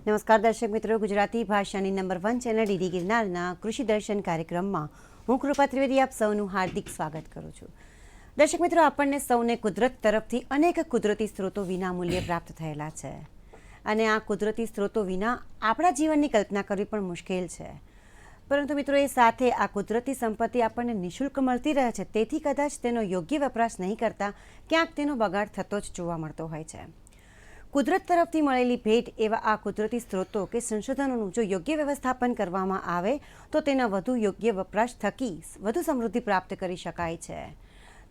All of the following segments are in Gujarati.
નમસ્કાર દર્શક મિત્રો, ગુજરાતી ભાષાની નંબર 1 ચેનલ ડીડી ગિરનારના કૃષિ દર્શન કાર્યક્રમમાં હું કૃપા ત્રિવેદી આપ સૌનું હાર્દિક સ્વાગત કરું છું. દર્શક મિત્રો, આપણને સૌને કુદરત તરફથી અનેક કુદરતી સ્ત્રોતો વિનામૂલ્યે પ્રાપ્ત થયેલા છે અને આ કુદરતી સ્ત્રોતો વિના આપણા જીવનની કલ્પના કરવી પણ મુશ્કેલ છે. પરંતુ મિત્રો, એ સાથે આ કુદરતી સંપત્તિ આપણને નિઃશુલ્ક મળતી રહે છે, તેથી કદાચ તેનો યોગ્ય વપરાશ નહીં કરતા ક્યાંક તેનો બગાડ થતો જ જોવા મળતો હોય છે. કુદરત તરફથી મળેલી ભેટ એવા આ કુદરતી સ્ત્રોતો કે સંશોધનોનું જો યોગ્ય વ્યવસ્થાપન કરવામાં આવે તો તેના વધુ યોગ્ય વપરાશ થકી વધુ સમૃદ્ધિ પ્રાપ્ત કરી શકાય છે.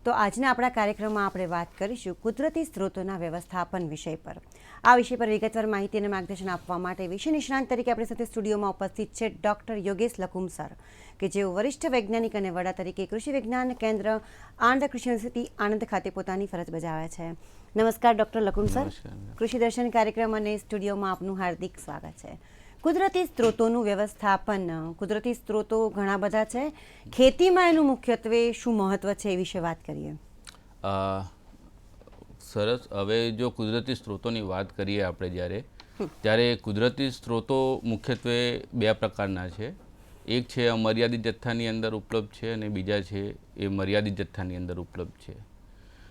તો આજના આપણા કાર્યક્રમમાં આપણે વાત કરીશું કુદરતી સ્ત્રોતોના વ્યવસ્થાપન વિષય પર. આ વિષય પર વિગતવાર માહિતી અને માર્ગદર્શન આપવા માટે વિષય નિષ્ણાંત તરીકે આપણી સાથે સ્ટુડિયોમાં ઉપસ્થિત છે ડૉક્ટર યોગેશ લકુમ સર, કે જેઓ વરિષ્ઠ વૈજ્ઞાનિક અને વડા તરીકે કૃષિ વિજ્ઞાન કેન્દ્ર આણંદ કૃષિ યુનિવર્સિટી આણંદ ખાતે પોતાની ફરજ બજાવે છે. નમસ્કાર ડૉક્ટર લકુમ સર, કૃષિ દર્શન કાર્યક્રમ અને સ્ટુડિયોમાં આપનું હાર્દિક સ્વાગત છે. કુદરતી સ્ત્રોતોનું વ્યવસ્થાપન, કુદરતી સ્ત્રોતો ઘણા બધા છે, ખેતીમાં એનું મુખ્યત્વે શું મહત્વ છે એ વિશે વાત કરીએ. સરસ. હવે જો કુદરતી સ્ત્રોતોની વાત કરીએ આપણે ત્યારે કુદરતી સ્ત્રોતો મુખ્યત્વે બે પ્રકારના છે. એક છે અમર્યાદિત જથ્થાની અંદર ઉપલબ્ધ છે અને બીજા છે એ મર્યાદિત જથ્થાની અંદર ઉપલબ્ધ છે.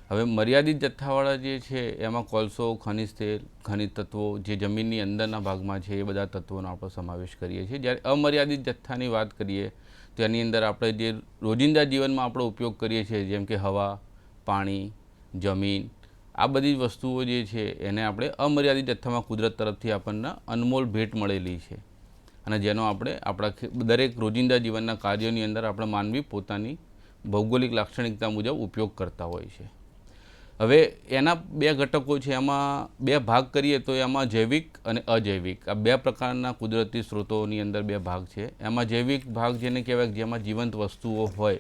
હવે મર્યાદિત જથ્થાવાળા જે છે એમાં કોલસો, ખનિજ તેલ, ખનિજ તત્વો જે જમીનની અંદરના ભાગમાં છે એ બધા તત્વોનો આપણે સમાવેશ કરીએ છીએ. જ્યારે અમર્યાદિત જથ્થાની વાત કરીએ તો એની અંદર આપણે જે રોજિંદા જીવનમાં આપણે ઉપયોગ કરીએ છીએ, જેમ કે હવા, પાણી, જમીન, આ બધી વસ્તુઓ જે છે એને આપણે અમર્યાદિત જથ્થામાં કુદરત તરફથી આપણને અનમોલ ભેટ મળેલી છે અને જેનો આપણે આપણા દરેક રોજિંદા જીવનના કાર્યોની અંદર આપણે માનવી પોતાની ભૌગોલિક લાક્ષણિકતા મુજબ ઉપયોગ કરતા હોય છે. હવે એના બે ઘટકો છે, એમાં બે ભાગ કરીએ તો એમાં જૈવિક અને અજૈવિક, આ બે પ્રકારના કુદરતી સ્ત્રોતોની અંદર બે ભાગ છે. એમાં જૈવિક ભાગ જેને કહેવાય જેમાં જીવંત વસ્તુઓ હોય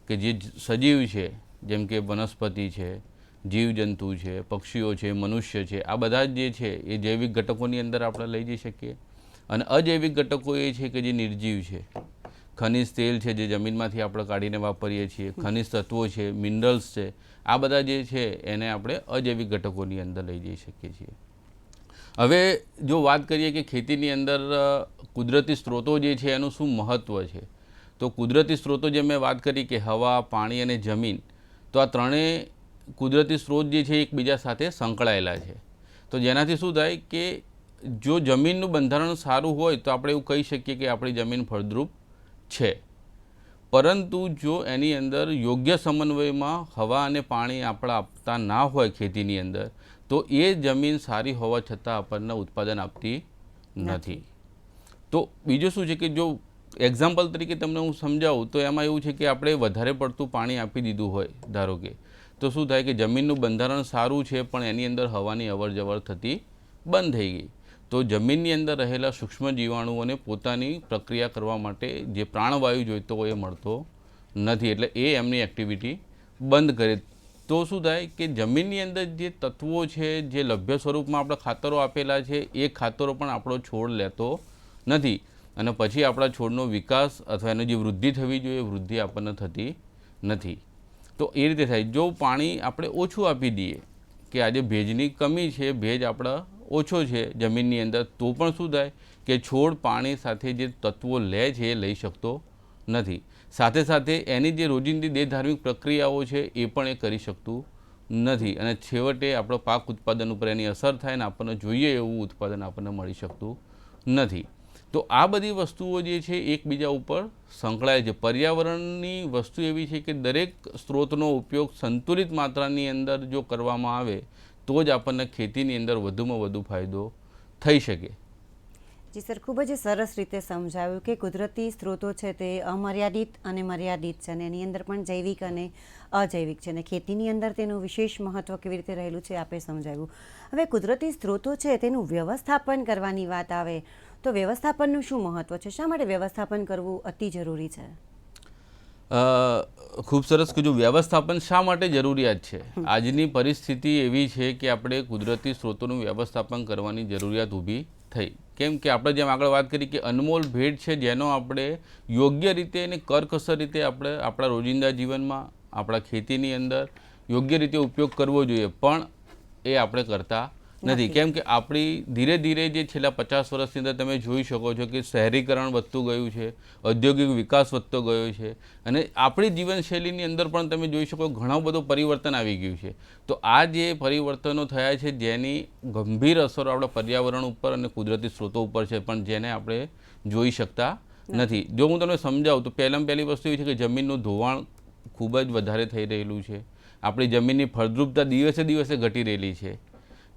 કે જે સજીવ છે, જેમ કે વનસ્પતિ છે, જીવજંતુ છે, પક્ષીઓ છે, મનુષ્ય છે, આ બધા જે છે એ જૈવિક ઘટકોની અંદર આપણે લઈ જઈ શકીએ. અને અજૈવિક ઘટકો એ છે કે જે નિર્જીવ છે. ખનિજ તેલ છે જે જમીનમાંથી આપણે કાઢીને વાપરીએ છીએ, ખનિજ તત્વો છે, મિનરલ્સ છે, આ બધા જે છે એને આપણે અજૈવિક ઘટકોની અંદર લઈ જઈ શકીએ છીએ. હવે જો વાત કરીએ કે ખેતીની અંદર કુદરતી સ્ત્રોતો જે છે એનું શું મહત્ત્વ છે, તો કુદરતી સ્ત્રોતો જે મેં વાત કરી કે હવા, પાણી અને જમીન, તો આ ત્રણેય કુદરતી સ્ત્રોત જે છે એકબીજા સાથે સંકળાયેલા છે. તો જેનાથી શું થાય કે જો જમીનનું બંધારણ સારું હોય તો આપણે એવું કહી શકીએ કે આપણી જમીન ફળદ્રુપ છે. પરંતુ જો એની અંદર યોગ્ય સમન્વયમાં હવા અને પાણી આપણે આપતા ના હોય ખેતીની અંદર, તો એ જમીન સારી હોવા છતાં આપણને ઉત્પાદન આપતી નથી. તો બીજું શું છે કે જો એક્ઝામ્પલ તરીકે તમને હું સમજાવું તો એમાં એવું છે કે આપણે વધારે પડતું પાણી આપી દીધું હોય ધારો કે, તો શું થાય કે જમીનનું બંધારણ સારું છે પણ એની અંદર હવાની અવરજવર થતી બંધ થઈ ગઈ, તો જમીનની અંદર રહેલા સૂક્ષ્મ જીવાણુઓને પોતાની પ્રક્રિયા કરવા માટે જે પ્રાણવાયુ જોઈતો હોય એ મળતો નથી, એટલે એ એમની એક્ટિવિટી બંધ કરે. તો શું થાય કે જમીનની અંદર જે તત્વો છે, જે લભ્ય સ્વરૂપમાં આપણે ખાતરો આપેલા છે, એ ખાતરો પણ આપણો છોડ લેતો નથી અને પછી આપણા છોડનો વિકાસ અથવા એની જે વૃદ્ધિ થવી જોઈએ વૃદ્ધિ આપણને થતી નથી. તો એ રીતે થાય. જો પાણી આપણે ઓછું આપી દઈએ કે આજે ભેજની કમી છે, ભેજ આપણા ઓછો છે જમીનની અંદર, તો પણ શું થાય કે છોડ પાણી સાથે જે તત્વો લે છે એ લઈ શકતો નથી. સાથે સાથે એની જે રોજિંદી દેહધાર્મિક પ્રક્રિયાઓ છે એ પણ એ કરી શકતું નથી અને છેવટે આપણો પાક ઉત્પાદન ઉપર એની અસર થાય ને આપણને જોઈએ એવું ઉત્પાદન આપણને મળી શકતું નથી. તો આ બધી વસ્તુઓ જે છે એકબીજા ઉપર સંકળાય છે. પર્યાવરણની વસ્તુ એવી છે કે દરેક સ્ત્રોતનો ઉપયોગ સંતુલિત માત્રાની અંદર જો કરવામાં આવે તો જ આપણને ખેતીની અંદર વધુમાં વધુ ફાયદો થઈ શકે. જી સર, ખૂબ જ સરસ રીતે સમજાવ્યું કે કુદરતી સ્ત્રોતો છે તે અમર્યાદિત અને મર્યાદિત છે અને એની અંદર પણ જૈવિક અને અજૈવિક છે અને ખેતીની અંદર તેનું વિશેષ મહત્ત્વ કેવી રીતે રહેલું છે આપે સમજાવ્યું. હવે કુદરતી સ્ત્રોતો છે તેનું વ્યવસ્થાપન કરવાની વાત આવે તો વ્યવસ્થાપનનું શું મહત્ત્વ છે, શા માટે વ્યવસ્થાપન કરવું અતિ જરૂરી છે? ખૂબ સરસ કીધું. વ્યવસ્થાપન શા માટે જરૂરિયાત છે? આજની પરિસ્થિતિ એવી છે કે આપણે કુદરતી સ્ત્રોતોનું વ્યવસ્થાપન કરવાની જરૂરિયાત ઊભી થઈ. કેમ કે આપણે જેમ આગળ વાત કરી કે અનમોલ ભેટ છે જેનો આપણે યોગ્ય રીતે અને કરકસર રીતે આપણે આપણા રોજિંદા જીવનમાં આપણા ખેતીની અંદર યોગ્ય રીતે ઉપયોગ કરવો જોઈએ, પણ એ આપણે કરતા નથી. કેમ કે આપણી ધીરે ધીરે જે છેલ્લા 50 વર્ષની અંદર તમે જોઈ શકો છો કે શહેરીકરણ વધતું ગયું છે, ઔદ્યોગિક વિકાસ વધતો ગયો છે અને આપણી જીવનશૈલીની અંદર પણ તમે જોઈ શકો ઘણું બધું પરિવર્તન આવી ગયું છે. તો આ જે પરિવર્તનો થયા છે જેની ગંભીર અસરો આપણા પર્યાવરણ ઉપર અને કુદરતી સ્ત્રોતો ઉપર છે, પણ જેને આપણે જોઈ શકતા નથી. જો હું તમને સમજાવું તો પહેલી વસ્તુ એ છે કે જમીનનું ધોવાણ ખૂબ જ વધારે થઈ રહેલું છે. આપણી જમીનની ફળદ્રુપતા દિવસે દિવસે ઘટી રહેલી છે.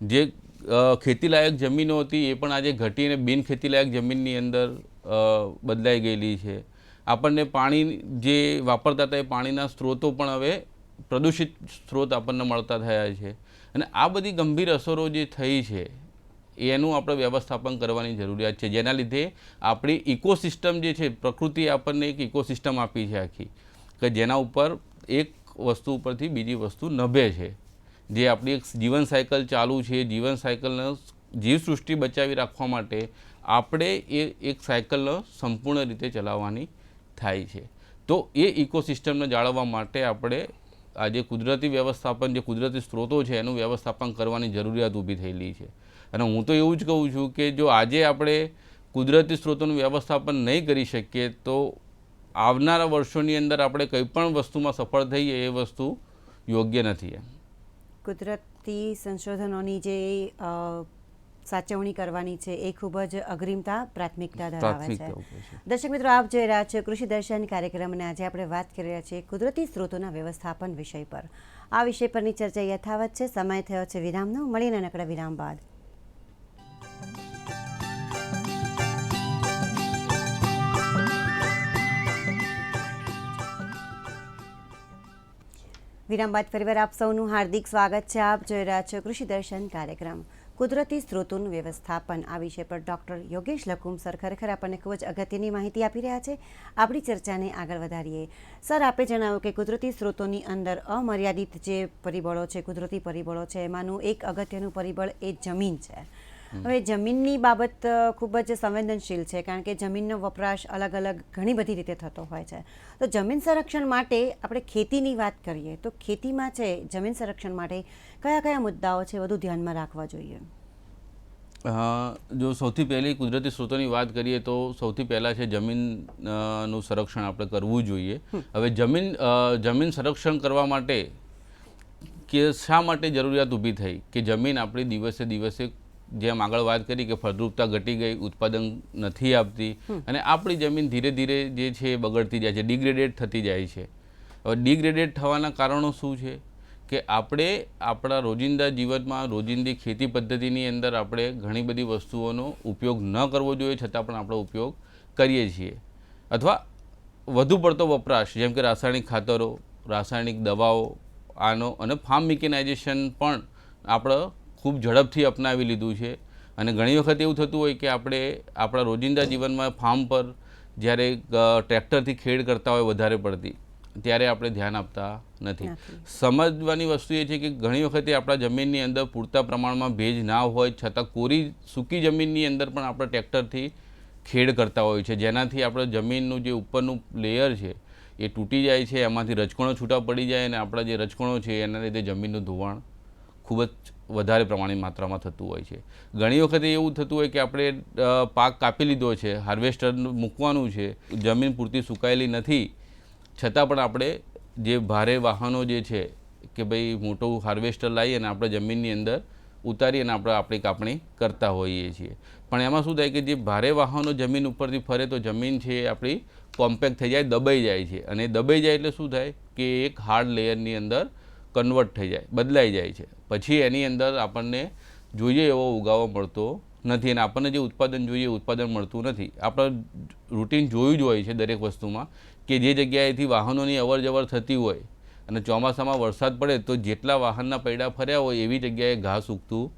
જે ખેતીલાયક જમીનો હતી એ પણ આજે ઘટીને બિનખેતીલાયક જમીનની અંદર બદલાઈ ગયેલી છે. આપણને પાણી જે વાપરતા હતા એ પાણીના સ્ત્રોતો પણ હવે પ્રદૂષિત સ્ત્રોત આપણને મળતા થયા છે. અને આ બધી ગંભીર અસરો જે થઈ છે એનું આપણે વ્યવસ્થાપન કરવાની જરૂરિયાત છે, જેના લીધે આપણી ઇકોસિસ્ટમ જે છે, પ્રકૃતિએ આપણને એક ઇકોસિસ્ટમ આપી છે આખી, કે જેના ઉપર એક વસ્તુ ઉપરથી બીજી વસ્તુ નભે છે. જે આપણી એક જીવન સાયકલ ચાલુ છે, જીવન સાયકલને જીવસૃષ્ટિ બચાવી રાખવા માટે આપણે એ એક સાયકલને સંપૂર્ણ રીતે ચલાવવાની થાય છે. તો એ ઇકોસિસ્ટમને જાળવવા માટે આપણે આજે કુદરતી વ્યવસ્થાપન, જે કુદરતી સ્ત્રોતો છે એનું વ્યવસ્થાપન કરવાની જરૂરિયાત ઊભી થયેલી છે. અને હું તો એવું જ કહું છું કે જો આજે આપણે કુદરતી સ્ત્રોતોનું વ્યવસ્થાપન નહીં કરી શકીએ તો આવનારા વર્ષોની અંદર આપણે કંઈ પણ વસ્તુમાં સફળ થઈએ એ વસ્તુ યોગ્ય નથી. કુદરતી સંશોધનોની જે સાચવણી કરવાની છે એ ખૂબ જ અગ્રિમતા પ્રાથમિકતા ધરાવે છે. દર્શક મિત્રો, આપ જોઈ રહ્યા છો કૃષિ દર્શન કાર્યક્રમ અને આજે આપણે વાત કરી રહ્યા છીએ કુદરતી સ્ત્રોતોના વ્યવસ્થાપન વિષય પર. આ વિષય પરની ચર્ચા યથાવત છે. સમય થયો છે વિરામનો. મળીને નાનકડા વિરામ બાદ. વિરામ બાદ ફરીવાર આપ સૌનું હાર્દિક સ્વાગત છે. આપ જોઈ રહ્યા છો કૃષિ દર્શન કાર્યક્રમ. કુદરતી સ્ત્રોતોનું વ્યવસ્થાપન આ વિષય પર ડૉક્ટર યોગેશ લકુમ સર ખરેખર આપણને ખૂબ જ અગત્યની માહિતી આપી રહ્યા છે. આપણી ચર્ચાને આગળ વધારીએ. સર, આપે જણાવ્યું કે કુદરતી સ્ત્રોતોની અંદર અમર્યાદિત જે પરિબળો છે, કુદરતી પરિબળો છે, એમાંનું એક અગત્યનું પરિબળ એ જમીન છે. હવે જમીનની બાબત ખૂબ જ સંવેદનશીલ છે, કારણ કે જમીનનો વપરાશ અલગ અલગ ઘણી બધી રીતે થતો હોય છે. તો જમીન સંરક્ષણ માટે આપણે ખેતીની વાત કરીએ તો ખેતીમાં છે જમીન સંરક્ષણ માટે કયા કયા મુદ્દાઓ છે વધુ ધ્યાનમાં રાખવા જોઈએ? જો સૌથી પહેલી કુદરતી સ્ત્રોતોની વાત કરીએ તો સૌથી પહેલાં છે જમીનનું સંરક્ષણ આપણે કરવું જોઈએ. હવે જમીન સંરક્ષણ કરવા માટે કે શા માટે જરૂરિયાત ઊભી થઈ કે જમીન આપણી દિવસે દિવસે, જેમ આગળ વાત કરી કે ફળદ્રુપતા ઘટી ગઈ, ઉત્પાદન નથી આપતી અને આપણી જમીન ધીરે ધીરે જે છે એ બગડતી જાય છે, ડિગ્રેડેડ થતી જાય છે. હવે ડિગ્રેડેડ થવાના કારણો શું છે કે આપણે આપણા રોજિંદા જીવનમાં, રોજિંદી ખેતી પદ્ધતિની અંદર આપણે ઘણી બધી વસ્તુઓનો ઉપયોગ ન કરવો જોઈએ, છતાં પણ આપણે ઉપયોગ કરીએ છીએ. અથવા વધુ પડતો વપરાશ, જેમ કે રાસાયણિક ખાતરો, રાસાયણિક દવાઓ, આનો અને ફાર્મ મિકેનાઇઝેશન પણ આપણે ખૂબ ઝડપથી અપનાવી લીધું છે. અને ઘણી વખત એવું થતું હોય કે આપણે આપણા રોજિંદા જીવનમાં ફાર્મ પર જ્યારે ટ્રેક્ટરથી ખેડ કરતા હોય વધારે પડતી, ત્યારે આપણે ધ્યાન આપતા નથી. સમજવાની વસ્તુ એ છે કે ઘણી વખતે આપણા જમીનની અંદર પૂરતા પ્રમાણમાં ભેજ ના હોય છતાં સૂકી જમીનની અંદર પણ આપણે ટ્રેક્ટરથી ખેડ કરતા હોય છે, જેનાથી આપણે જમીનનું જે ઉપરનું લેયર છે એ તૂટી જાય છે, એમાંથી રજકણો છૂટા પડી જાય અને આપણા જે રજકણો છે એના લીધે જમીનનું ધોવાણ ખૂબ જ વધારે પ્રમાણની માત્રામાં થતું હોય છે. ઘણી વખતે એવું થતું હોય કે આપણે પાક કાપી લીધો છે, હાર્વેસ્ટર મૂકવાનું છે, જમીન પૂરતી સુકાયેલી નથી, છતાં પણ આપણે જે ભારે વાહનો જે છે કે ભાઈ મોટું હાર્વેસ્ટર લાવી અને આપણે જમીનની અંદર ઉતારી અને આપણે આપણી કાપણી કરતા હોઈએ છીએ. પણ એમાં શું થાય કે જે ભારે વાહનો જમીન ઉપરથી ફરે તો જમીન છે એ આપણી કોમ્પેક્ટ થઈ જાય, દબાઈ જાય છે. અને દબાઈ જાય એટલે શું થાય કે એક હાર્ડ લેયરની અંદર કન્વર્ટ થઈ જાય, બદલાઈ જાય છે. પછી એની અંદર આપણને જોઈએ એવો ઉગાવો મળતો નથી અને આપણને જે ઉત્પાદન જોઈએ ઉત્પાદન મળતું નથી. આપણે રૂટીન જોયું જ હોય છે દરેક વસ્તુમાં કે જે જગ્યાએથી વાહનોની અવર જવર થતી હોય અને ચોમાસામાં વરસાદ પડે તો જેટલા વાહનના પૈડા ફર્યા હોય એવી જગ્યાએ ઘાસ ઉગતું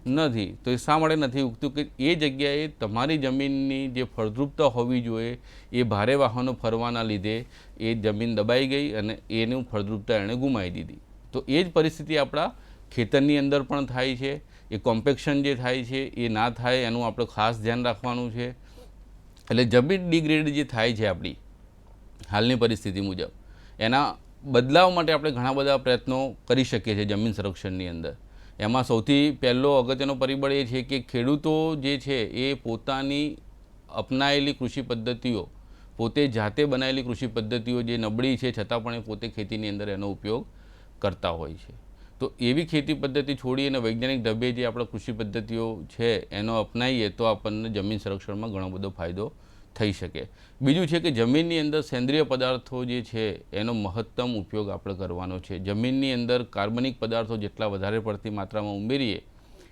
નથી. તો એ શા માટે નથી ઉગતું કે એ જગ્યાએ તમારી જમીનની જે ફળદ્રુપતા હોવી જોઈએ એ ભારે વાહનો ફરવાના લીધે એ જમીન દબાઈ ગઈ અને એનું ફળદ્રુપતા એણે ગુમાવી દીધી. તો એ જ પરિસ્થિતિ આપણા ખેતરની અંદર પણ થાય છે. એ કોમ્પેક્શન જે થાય છે એ ના થાય એનું આપણે ખાસ ધ્યાન રાખવાનું છે. એટલે જમીન ડિગ્રેડ જે થાય છે આપણી હાલની પરિસ્થિતિ મુજબ, એના બદલાવ માટે આપણે ઘણા બધા પ્રયત્નો કરી શકીએ છીએ જમીન સંરક્ષણની અંદર. એમાં સૌથી પહેલો અગત્યનો પરિબળ એ છે કે ખેડૂતો જે છે એ પોતાની અપનાયેલી કૃષિ પદ્ધતિઓ, પોતે જાતે બનાવેલી કૃષિ પદ્ધતિઓ જે નબળી છે છતાં પણ એ પોતે ખેતીની અંદર એનો ઉપયોગ કરતા હોય છે. તો એવી ખેતી પદ્ધતિ છોડી અને વૈજ્ઞાનિક ઢબે જે આપણા કૃષિ પદ્ધતિઓ છે એનો અપનાવીએ તો આપણને જમીન સંરક્ષણમાં ઘણો બધો ફાયદો થઈ શકે. બીજું છે કે જમીનની અંદર સેન્દ્રિય પદાર્થો જે છે એનો મહત્તમ ઉપયોગ આપણે કરવાનો છે. જમીનની અંદર કાર્બનિક પદાર્થો જેટલા વધારે પડતી માત્રામાં ઉમેરીએ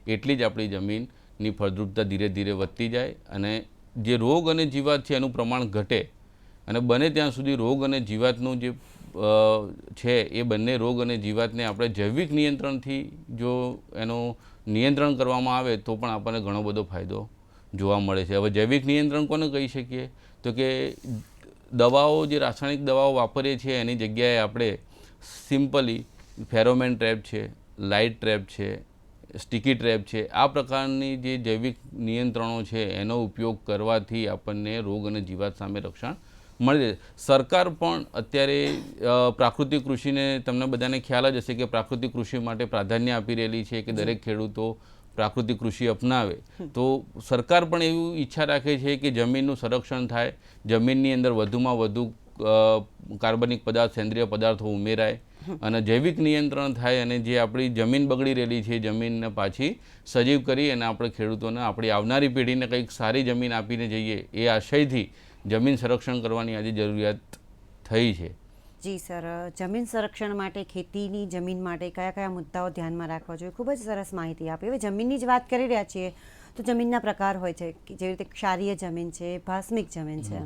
એટલી જ આપણી જમીનની ફળદ્રુપતા ધીરે ધીરે વધતી જાય અને જે રોગ અને જીવાત છે એનું પ્રમાણ ઘટે અને બને ત્યાં સુધી રોગ અને જીવાતનું જે છે એ બંને રોગ અને જીવાતને આપણે જૈવિક નિયંત્રણથી જો એનું નિયંત્રણ કરવામાં આવે તો પણ આપણને ઘણો બધો ફાયદો જોવા મળે છે. હવે જૈવિક નિયંત્રણ કોને કહી શકીએ? તો કે દવાઓ જે રાસાયણિક દવાઓ વાપરીએ છીએ એની જગ્યાએ આપણે સિમ્પલી ફેરોમેન ટ્રેપ છે, લાઇટ ટ્રેપ છે, સ્ટીકી ટ્રેપ છે, આ પ્રકારની જે જૈવિક નિયંત્રણો છે એનો ઉપયોગ કરવાથી આપણને રોગ અને જીવાત સામે રક્ષણ મળે છે. સરકાર પણ અત્યારે પ્રાકૃતિક કૃષિને તમને બધાને ખ્યાલ જ હશે કે પ્રાકૃતિક કૃષિ માટે પ્રાધાન્ય આપી રહેલી છે કે દરેક ખેડૂતો પ્રાકૃતિક કૃષિ અપનાવે. તો સરકાર પણ એવી ઈચ્છા રાખે છે કે જમીનનું સંરક્ષણ થાય, જમીનની અંદર વધુમાં વધુ કાર્બનિક પદાર્થ, સેન્દ્રિય પદાર્થો ઉમેરાય અને જૈવિક નિયંત્રણ થાય અને જે આપણી જમીન બગડી રહેલી છે જમીનને પાછી સજીવ કરી અને આપણે ખેડૂતોને આપણી આવનારી પેઢીને કંઈક સારી જમીન આપીને જઈએ એ આશયથી જમીન સંરક્ષણ કરવાની આજે જરૂરિયાત થઈ છે. જી સર, જમીન સંરક્ષણ માટે ખેતીની જમીન માટે કયા કયા મુદ્દાઓ ધ્યાનમાં રાખવા જોઈએ? ખૂબ જ સરસ માહિતી આપી. હવે જમીનની જ વાત કરી રહ્યા છીએ તો જમીનના પ્રકાર હોય છે કે જેવી રીતે ક્ષારીય જમીન છે, ભાસ્મિક જમીન છે.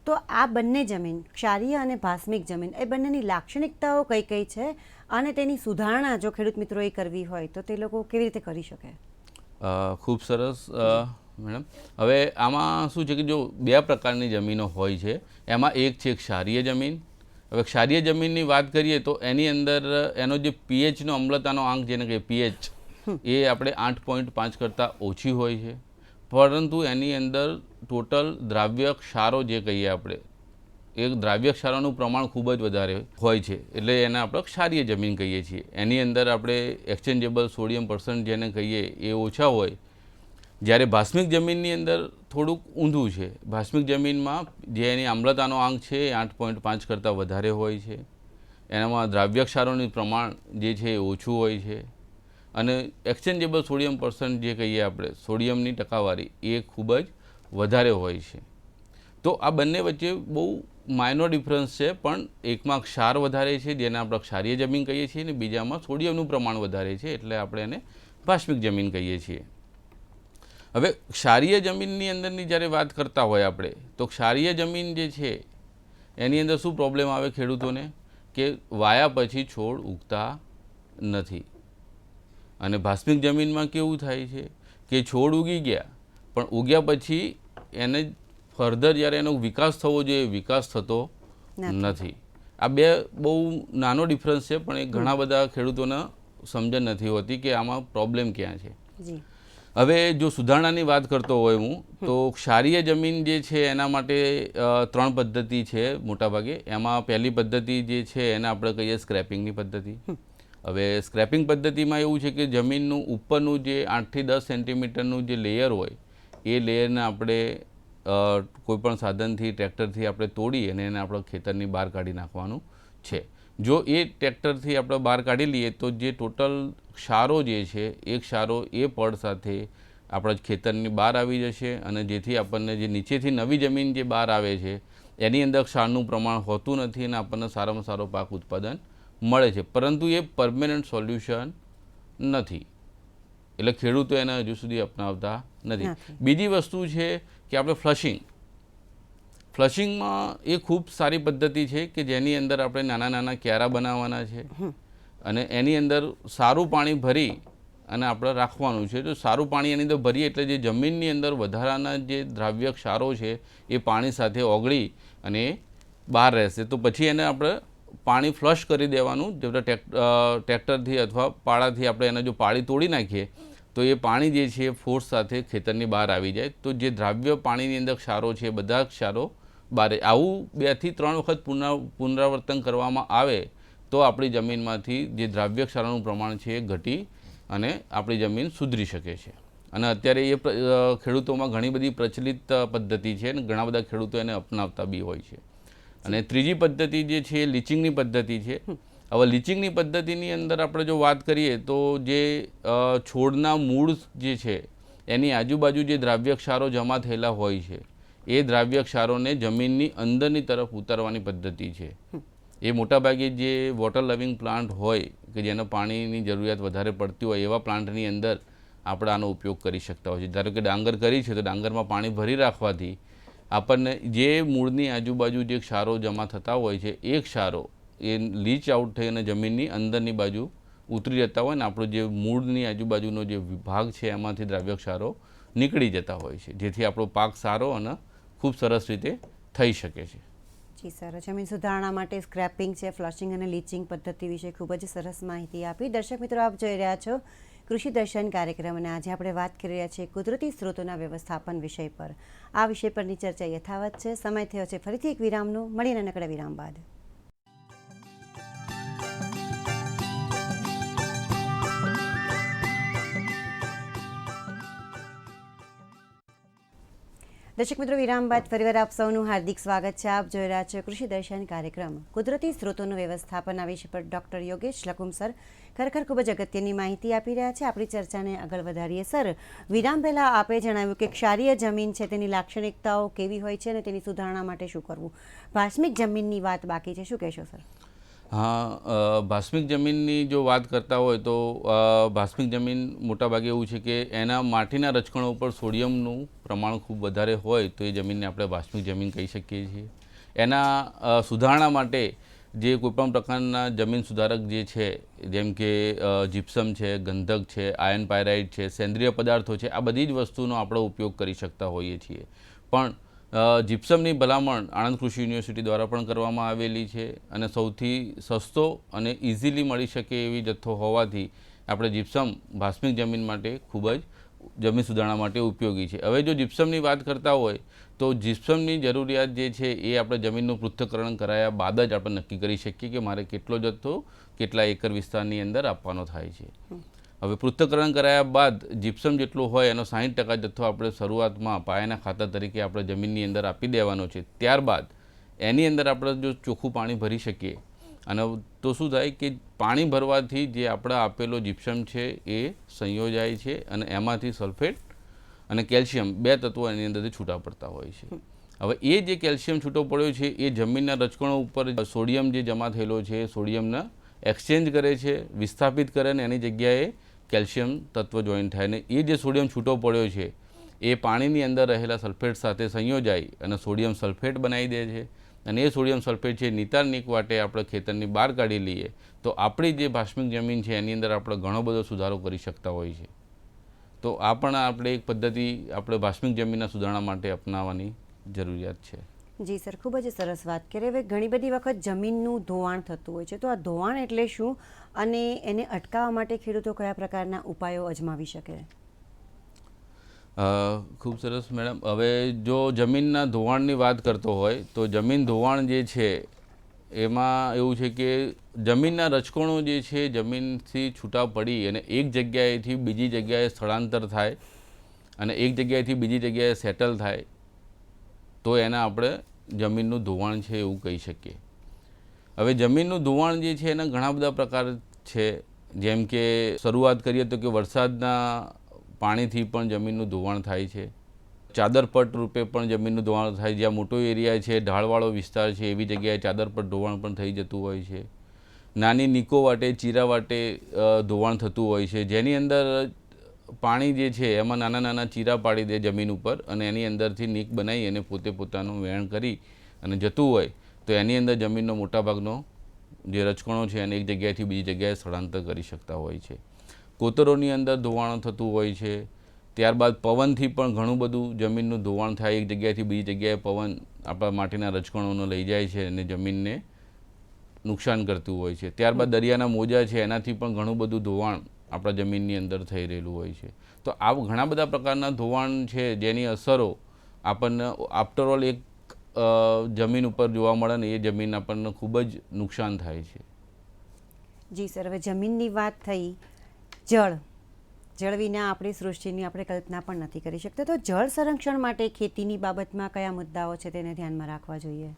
તો આ બંને જમીન, ક્ષારીય અને ભાસ્મિક જમીન, એ બંનેની લાક્ષણિકતાઓ કઈ કઈ છે અને તેની સુધારણા જો ખેડૂત મિત્રોએ કરવી હોય તો તે લોકો કેવી રીતે કરી શકે? ખૂબ સરસ મેડમ. હવે આમાં શું છે કે જો બે પ્રકારની જમીનો હોય છે. એમાં એક છે ક્ષારીય જમીન. હવે ક્ષારીય જમીનની વાત કરીએ તો એની અંદર એનો જે પીએચનો અમ્લતાનો આંક જેને કહીએ પીએચ એ આપણે 8.5 કરતાં ઓછી હોય છે. પરંતુ એની અંદર ટોટલ દ્રાવ્ય ક્ષારો જે કહીએ આપણે એ દ્રાવ્ય ક્ષારોનું પ્રમાણ ખૂબ જ વધારે હોય છે એટલે એને આપણે ક્ષારીય જમીન કહીએ છીએ. એની અંદર આપણે એક્સચેન્જેબલ સોડિયમ પર્સન્ટ જેને કહીએ એ ઓછા હોય. જ્યારે ભાસ્મિક જમીનની અંદર થોડુંક ઊંધું છે. ભાસ્મિક જમીનમાં જે એની આમ્લતાનો આંક છે એ 8.5 કરતાં વધારે હોય છે. એનામાં દ્રાવ્ય ક્ષારોનું પ્રમાણ જે છે એ ઓછું હોય છે અને એક્સચેન્જેબલ સોડિયમ પર્સન્ટ જે કહીએ આપણે સોડિયમની ટકાવારી એ ખૂબ જ વધારે હોય છે. તો આ બંને વચ્ચે બહુ માઇનોર ડિફરન્સ છે પણ એકમાં ક્ષાર વધારે છે જેને આપણે ક્ષારીય જમીન કહીએ છીએ અને બીજામાં સોડિયમનું પ્રમાણ વધારે છે એટલે આપણે એને ભાસ્મિક જમીન કહીએ છીએ. હવે ક્ષારીય જમીનની અંદરની જ્યારે વાત કરતા હોય આપણે તો ક્ષારીય જમીન જે છે એની અંદર શું પ્રોબ્લેમ આવે ખેડૂતોને કે વાયા પછી છોડ ઉગતા નથી. અને ભાસ્મિક જમીનમાં કેવું થાય છે કે છોડ ઉગી ગયા પણ ઉગ્યા પછી એને ફર્ધર જ્યારે એનો વિકાસ થવો જોઈએ વિકાસ થતો નથી. આ બે બહુ નાનો ડિફરન્સ છે પણ એ ઘણા બધા ખેડૂતોને સમજણ નથી હોતી કે આમાં પ્રોબ્લેમ ક્યાં છે. હવે જો સુધારણાની વાત કરતો હોય હું તો ક્ષારીય જમીન જે છે એના માટે 3 પદ્ધતિ છે મોટાભાગે. એમાં પહેલી પદ્ધતિ જે છે એને આપણે કહીએ સ્ક્રેપિંગની પદ્ધતિ. હવે સ્ક્રેપિંગ પદ્ધતિમાં એવું છે કે જમીનનું ઉપરનું જે 8 થી 10 સેન્ટીમીટરનું જે લેયર હોય એ લેયરને આપણે કોઈપણ સાધનથી ટ્રેક્ટરથી આપણે તોડી અને એને આપણે ખેતરની બહાર કાઢી નાખવાનું છે. જો એ ટ્રેક્ટરથી આપણે બહાર કાઢી લઈએ તો જે ટોટલ ક્ષારો જે છે એ ક્ષારો એ પડ સાથે આપણા ખેતરની બહાર આવી જશે અને જેથી આપણને જે નીચેથી નવી જમીન જે બહાર આવે છે એની અંદર ક્ષારનું પ્રમાણ હોતું નથી અને આપણને સારામાં સારો પાક ઉત્પાદન મળે છે. પરંતુ એ પરમેનન્ટ સોલ્યુશન નથી એટલે ખેડૂતો એને હજુ સુધી અપનાવતા નથી. બીજી વસ્તુ છે કે આપણે ફ્લશિંગમાં એ ખૂબ સારી પદ્ધતિ છે કે જેની અંદર આપણે નાના નાના ક્યારા બનાવવાના છે અને એની અંદર સારું પાણી ભરી અને આપણે રાખવાનું છે. તો સારું પાણી એની અંદર ભરીએ એટલે જે જમીનની અંદર વધારાના જે દ્રાવ્ય ક્ષારો છે એ પાણી સાથે ઓગળી અને બહાર રહેશે. તો પછી એને આપણે પાણી ફ્લશ કરી દેવાનું. જેવી ટ્રેક્ટરથી અથવા પાળાથી આપણે એને જો પાળી તોડી નાખીએ તો એ પાણી જે છે ફોર્સ સાથે ખેતરની બહાર આવી જાય. તો જે દ્રાવ્ય પાણીની અંદર ક્ષારો છે બધા ક્ષારો બહાર. આવું 2 થી 3 વખત પુનરાવર્તન કરવામાં આવે તો આપણી જમીનમાંથી જે દ્રાવ્ય ક્ષારોનું પ્રમાણ છે એ ઘટી અને આપણી જમીન સુધરી શકે છે. અને અત્યારે એ ખેડૂતોમાં ઘણી બધી પ્રચલિત પદ્ધતિ છે અને ઘણા બધા ખેડૂતો એને અપનાવતા બી હોય છે. અને ત્રીજી પદ્ધતિ જે છે એ લીચિંગની પદ્ધતિ છે. હવે લીચિંગની પદ્ધતિની અંદર આપણે જો વાત કરીએ તો જે છોડના મૂળ જે છે એની આજુબાજુ જે દ્રાવ્યક્ષારો જમા થયેલા હોય છે એ દ્રાવ્યક્ષારોને જમીનની અંદરની તરફ ઉતારવાની પદ્ધતિ છે. એ મોટાભાગે જે વોટર લવિંગ પ્લાન્ટ હોય કે જેને પાણીની જરૂરિયાત વધારે પડતી હોય એવા પ્લાન્ટની અંદર આપણે આનો ઉપયોગ કરી શકતા હોય છે. ધારો કે ડાંગર કરી છે તો ડાંગરમાં પાણી ભરી રાખવાથી આપણને જે મૂળની આજુબાજુ જે ક્ષારો જમા થતા હોય છે એ ક્ષારો એ લીચ આઉટ થઈ અને જમીનની અંદરની બાજુ ઉતરી જતા હોય ને આપણો જે મૂળની આજુબાજુનો જે વિભાગ છે એમાંથી દ્રાવ્ય ક્ષારો નીકળી જતા હોય છે, જેથી આપણો પાક સારો અને ખૂબ સરસ રીતે થઈ શકે છે. જી સર, જમીન સુધારણા માટે સ્ક્રેપિંગ છે, ફ્લશિંગ અને લીચિંગ પદ્ધતિ વિશે ખૂબ જ સરસ માહિતી આપી. દર્શક મિત્રો, આપ જોઈ રહ્યા છો કૃષિ દર્શન કાર્યક્રમ અને આજે આપણે વાત કરી રહ્યા છીએ કુદરતી સ્ત્રોતોના વ્યવસ્થાપન વિષય પર. આ વિષય પરની ચર્ચા યથાવત છે. સમય થયો છે ફરીથી એક વિરામનો. મળીને નાનકડા વિરામ બાદ. દર્શક મિત્રો, વિરામ બાદ ફરીવાર આપ સૌનું હાર્દિક સ્વાગત છે. આપ જોઈ રહ્યા છો કૃષિ દર્શન કાર્યક્રમ. કુદરતી સ્ત્રોતોનું વ્યવસ્થાપન આ વિષય પર ડૉક્ટર યોગેશ લકુમ સર ખરેખર ખૂબ જ અગત્યની માહિતી આપી રહ્યા છે. આપણી ચર્ચાને આગળ વધારીએ. સર, વિરામ પહેલાં આપે જણાવ્યું કે ક્ષારીય જમીન છે તેની લાક્ષણિકતાઓ કેવી હોય છે અને તેની સુધારણા માટે શું કરવું. ભાસ્મિક જમીનની વાત બાકી છે, શું કહેશો સર? હા, ભાસ્મિક જમીનની જો વાત કરતા હોય તો ભાસ્મિક જમીન મોટાભાગે એવું છે કે એના માટીના રજકણો ઉપર સોડિયમનું પ્રમાણ ખૂબ વધારે હોય તો એ જમીનને આપણે ભાસ્મિક જમીન કહી શકીએ છીએ. એના સુધારણા માટે જે કોઈપણ પ્રકારના જમીન સુધારક જે છે જેમ કે જીપ્સમ છે, ગંધક છે, આયર્ન પાયરાઇડ છે, સેન્દ્રિય પદાર્થો છે, આ બધી જ વસ્તુનો આપણે ઉપયોગ કરી શકતા હોઈએ છીએ. પણ જીપ્સમની ભલામણ આણંદ કૃષિ યુનિવર્સિટી દ્વારા પણ કરવામાં આવેલી છે અને સૌથી સસ્તો અને ઇઝીલી મળી શકે એવી જથ્થો હોવાથી આપણે જીપ્સમ ભાસ્મિક જમીન માટે ખૂબ જ જમીન સુધારણા માટે ઉપયોગી છે. હવે જો જીપ્સમની વાત કરતા હોય તો જીપ્સમની જરૂરિયાત જે છે એ આપણે જમીનનું પૃથ્થકરણ કરાયા બાદ જ આપણે નક્કી કરી શકીએ કે મારે કેટલો જથ્થો કેટલા એકર વિસ્તારની અંદર આપવાનો થાય છે. હવે પૃથ્થકરણ કરાયા બાદ જીપ્સમ જેટલો હોય એનો 60% જથ્થો આપણે શરૂઆતમાં પાયાના ખાતર તરીકે આપણે જમીનની અંદર આપી દેવાનો છે. ત્યારબાદ એની અંદર આપણે જો ચોખ્ખું પાણી ભરી શકીએ અને તો શું થાય કે પાણી ભરવાથી જે આપણે આપેલો જીપ્સમ છે એ સંયોજાય છે અને એમાંથી સલ્ફેટ અને કેલ્શિયમ 2 તત્વો એની અંદરથી છૂટા પડતા હોય છે. હવે એ જે કેલ્શિયમ છૂટો પડ્યો છે એ જમીનના રજકણો ઉપર સોડિયમ જે જમા થયેલો છે એ સોડિયમને એક્સચેન્જ કરે છે, વિસ્થાપિત કરે અને એની જગ્યાએ કેલ્શિયમ તત્વ જોઈન થાય અને એ જે સોડિયમ છૂટો પડ્યો છે એ પાણીની અંદર રહેલા સલ્ફેટ સાથે સંયોજાઈ અને સોડિયમ સલ્ફેટ બનાવી દે છે અને એ સોડિયમ સલ્ફેટ છે નિતારનિક વાટે આપણે ખેતરની બહાર કાઢી લઈએ તો આપણી જે ભાસ્મિક જમીન છે એની અંદર આપણે ઘણો બધો સુધારો કરી શકતા હોઈએ છીએ. તો આ પણ આપણે એક પદ્ધતિ આપણે ભાસ્મિક જમીનના સુધારણા માટે અપનાવવાની જરૂરિયાત છે. જી સર, ખૂબ જ સરસ વાત કરી. હવે ઘણી બધી વખત જમીનનું ધોવાણ થતું હોય છે, તો આ ધોવાણ એટલે શું અને એને અટકાવવા માટે ખેડૂતો કયા પ્રકારના ઉપાયો અજમાવી શકે? ખૂબ સરસ મેડમ. હવે જો જમીનના ધોવાણની વાત કરતો હોય તો જમીન ધોવાણ જે છે એમાં એવું છે કે જમીનના રજકણો જે છે જમીનથી છૂટા પડી અને એક જગ્યાએથી બીજી જગ્યાએ સ્થળાંતર થાય અને એક જગ્યાએથી બીજી જગ્યાએ સેટલ થાય તો એના આપણે જમીનનું ધોવાણ છે એવું કહી શકીએ. હવે જમીનનું ધોવાણ જે છે એના ઘણા બધા પ્રકાર છે. જેમ કે શરૂઆત કરીએ તો કે વરસાદના પાણીથી પણ જમીનનું ધોવાણ થાય છે. ચાદરપટ રૂપે પણ જમીનનું ધોવાણ થાય. જ્યાં મોટો એરિયા છે, ઢાળવાળો વિસ્તાર છે એવી જગ્યાએ ચાદરપટ ધોવાણ પણ થઈ જતું હોય છે. નાની નીકો વાટે, ચીરા વાટે ધોવાણ થતું હોય છે, જેની અંદર પાણી જે છે એમાં નાના નાના ચીરા પાડી દે જમીન ઉપર અને એની અંદરથી નીક બનાવી અને પોતે પોતાનું વહેણ કરી અને જતું હોય તો એની અંદર જમીનનો મોટાભાગનો જે રજકણો છે એને એક જગ્યાએથી બીજી જગ્યાએ સ્થળાંતર કરી શકતા હોય છે. કોતરોની અંદર ધોવાણ થતું હોય છે. ત્યારબાદ પવનથી પણ ઘણું બધું જમીનનું ધોવાણ થાય. એક જગ્યાએથી બીજી જગ્યાએ પવન આપણા માટીના રજકણોને લઈ જાય છે અને જમીનને નુકસાન કરતું હોય છે. ત્યારબાદ દરિયાના મોજા છે એનાથી પણ ઘણું બધું ધોવાણ આપણા જમીનની અંદર થઈ રહેલું હોય છે. તો આ ઘણા બધા પ્રકારના ધોવાણ છે જેની અસરો આપણને આફ્ટરઓલ એક જમીન ઉપર જોવા મળે ને એ જમીન આપણને ખૂબ જ નુકસાન થાય છે. જી સર, હવે જમીનની વાત થઈ, જળ જળ વિના આપણી સૃષ્ટિની આપણે કલ્પના પણ નથી કરી શકતા. તો જળ સંરક્ષણ માટે ખેતીની બાબતમાં કયા મુદ્દાઓ છે તેને ધ્યાનમાં રાખવા જોઈએ?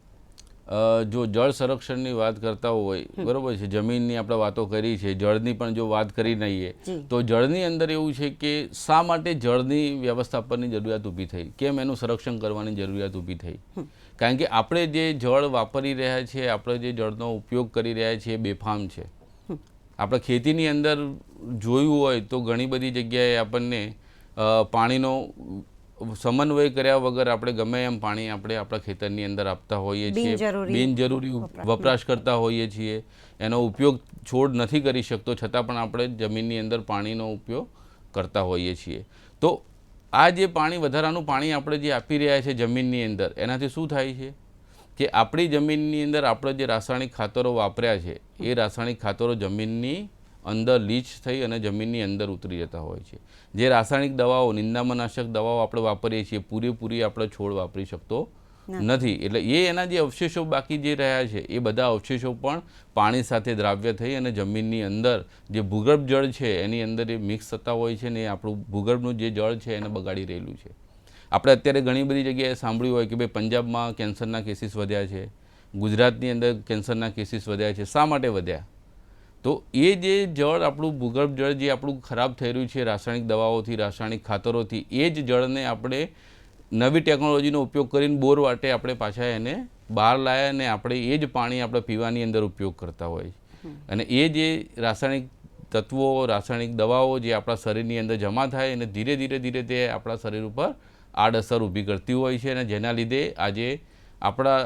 જો જળ સંરક્ષણની વાત કરતા હોય, બરોબર છે, જમીનની આપણે વાતો કરી છે, જળની પણ જો વાત કરી લઈએ તો જળની અંદર એવું છે કે શા માટે જળની વ્યવસ્થાપનની જરૂરિયાત ઊભી થઈ, કેમ એનું સંરક્ષણ કરવાની જરૂરિયાત ઊભી થઈ? કારણ કે આપણે જે જળ વાપરી રહ્યા છીએ, આપણે જે જળનો ઉપયોગ કરી રહ્યા છીએ બેફામ છે. આપણે ખેતીની અંદર જોયું હોય તો ઘણી બધી જગ્યાએ આપણને પાણીનો સમન્વય કર્યા વગર આપણે ગમે એમ પાણી આપણે આપણા ખેતરની અંદર આપતા હોઈએ છીએ, બિનજરૂરી વપરાશ કરતા હોઈએ છીએ, એનો ઉપયોગ છોડ નથી કરી શકતો છતાં પણ આપણે જમીનની અંદર પાણીનો ઉપયોગ કરતા હોઈએ છીએ. તો આ જે પાણી, વધારાનું પાણી આપણે જે આપી રહ્યા છે જમીનની અંદર, એનાથી શું થાય છે કે આપણી જમીનની અંદર આપણે જે રાસાયણિક ખાતરો વાપર્યા છે એ રાસાયણિક ખાતરો જમીનની અંદર લીચ થઈ અને જમીનની અંદર ઉતરી જતા હોય છે. જે રાસાયણિક દવાઓ, નિંદામણનાશક દવાઓ આપણે વાપરીએ છીએ, પૂરેપૂરી આપણે છોડ વાપરી શકતો નથી. એટલે એના જે અવશેષો બાકી જે રહ્યા છે એ બધા અવશેષો પણ પાણી સાથે દ્રાવ્ય થઈ અને જમીનની અંદર જે ભૂગર્ભ જળ છે એની અંદર એ મિક્સ થતા હોય છે ને આપણું ભૂગર્ભનું જે જળ છે એને બગાડી રહેલું છે. આપણે અત્યારે ઘણી બધી જગ્યાએ સાંભળ્યું હોય કે ભાઈ પંજાબમાં કેન્સરના કેસીસ વધ્યા છે, ગુજરાતની અંદર કેન્સરના કેસીસ વધ્યા છે. શા માટે વધ્યા? તો એ જે જળ, આપણું ભૂગર્ભ જળ જે આપણું ખરાબ થઈ રહ્યું છે રાસાયણિક દવાઓથી, રાસાયણિક ખાતરોથી, એ જ જળને આપણે નવી ટેકનોલોજીનો ઉપયોગ કરીને બોર વાટે આપણે પાછા એને બહાર લાવ્યા અને આપણે એ જ પાણી આપણે પીવાની અંદર ઉપયોગ કરતા હોય છે. અને એ જે રાસાયણિક તત્વો, રાસાયણિક દવાઓ જે આપણા શરીરની અંદર જમા થાય અને ધીરે ધીરે તે આપણા શરીર ઉપર આડઅસર ઊભી કરતી હોય છે અને જેના લીધે આજે આપણા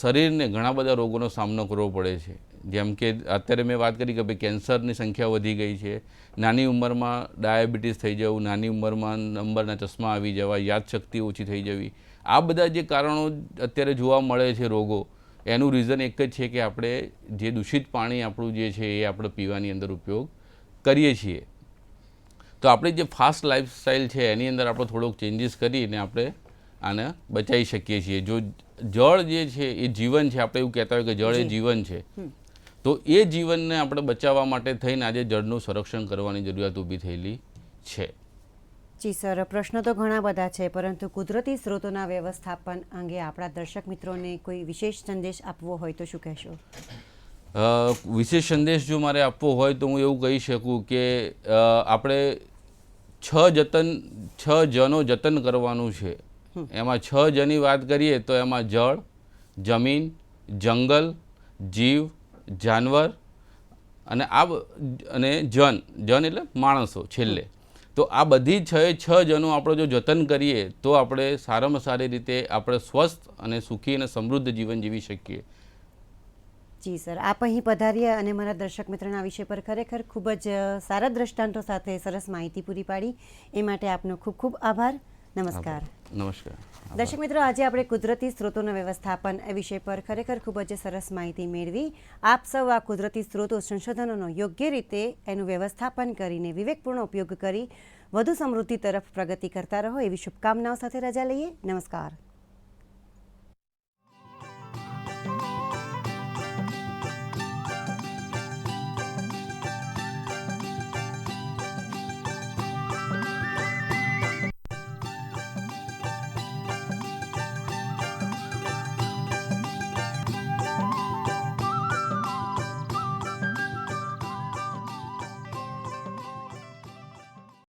શરીરને ઘણા બધા રોગોનો સામનો કરવો પડે છે. જેમ કે અત્યારે મેં વાત કરી કે ભાઈ કેન્સરની સંખ્યા વધી ગઈ છે, નાની ઉંમરમાં ડાયાબિટીસ થઈ જવું, નાની ઉંમરમાં નંબરના ચશ્મા આવી જવા, યાદશક્તિ ઓછી થઈ જવી, આ બધા જે કારણો અત્યારે જોવા મળે છે રોગો, એનું રીઝન એક જ છે કે આપણે જે દૂષિત પાણી આપણું જે છે એ આપણે પીવાની અંદર ઉપયોગ કરીએ છીએ. તો આપણી જે ફાસ્ટ લાઈફસ્ટાઈલ છે એની અંદર આપણે થોડોક ચેન્જીસ કરીને આપણે આને બચાવી શકીએ છીએ. જો જળ જે છે એ જીવન છે, આપણે એવું કહેતા હોય કે જળ એ જીવન છે, તો એ જીવનને આપણે બચાવવા માટે થઈને આજે જળનું સંરક્ષણ કરવાની જરૂરિયાત ઊભી થયેલી છે. જી સર, પ્રશ્નો તો ઘણા બધા છે, પરંતુ કુદરતી સ્ત્રોતોના વ્યવસ્થાપન અંગે આપણા દર્શક મિત્રોને કોઈ વિશેષ સંદેશ આપવો હોય તો શું કહેશો? વિશેષ સંદેશ જો મારે આપવો હોય તો હું એવું કહી શકું કે આપણે 6 જનો જતન કરવાનું છે. એમાં 6 જની વાત કરીએ તો એમાં જળ, જમીન, જંગલ, જીવ, જાનવર અને જન એટલે માણસો છેલ્લે. તો આ બધી 6 જનો આપણે જો જતન કરીએ તો આપણે સારામાં સારી રીતે આપણે સ્વસ્થ અને સુખી અને સમૃદ્ધ જીવન જીવી શકીએ. જી સર, આપ અહીં પધાર્યા અને મારા દર્શક મિત્રોના વિષય પર ખરેખર ખૂબ જ સારા દ્રષ્ટાંતો સાથે સરસ માહિતી પૂરી પાડી એ માટે આપનો ખૂબ ખૂબ આભાર. નમસ્કાર. નમસ્કાર દર્શક મિત્રો, આજે આપણે કુદરતી સ્ત્રોતોના વ્યવસ્થાપન એ વિષય પર ખરેખર ખૂબ જ સરસ માહિતી મેળવી. આપ સૌ આ કુદરતી સ્ત્રોતો, સંશોધનોનો યોગ્ય રીતે એનું વ્યવસ્થાપન કરીને વિવેકપૂર્ણ ઉપયોગ કરી વધુ સમૃદ્ધિ તરફ પ્રગતિ કરતા રહો એવી શુભકામનાઓ સાથે રજા લઈએ. નમસ્કાર.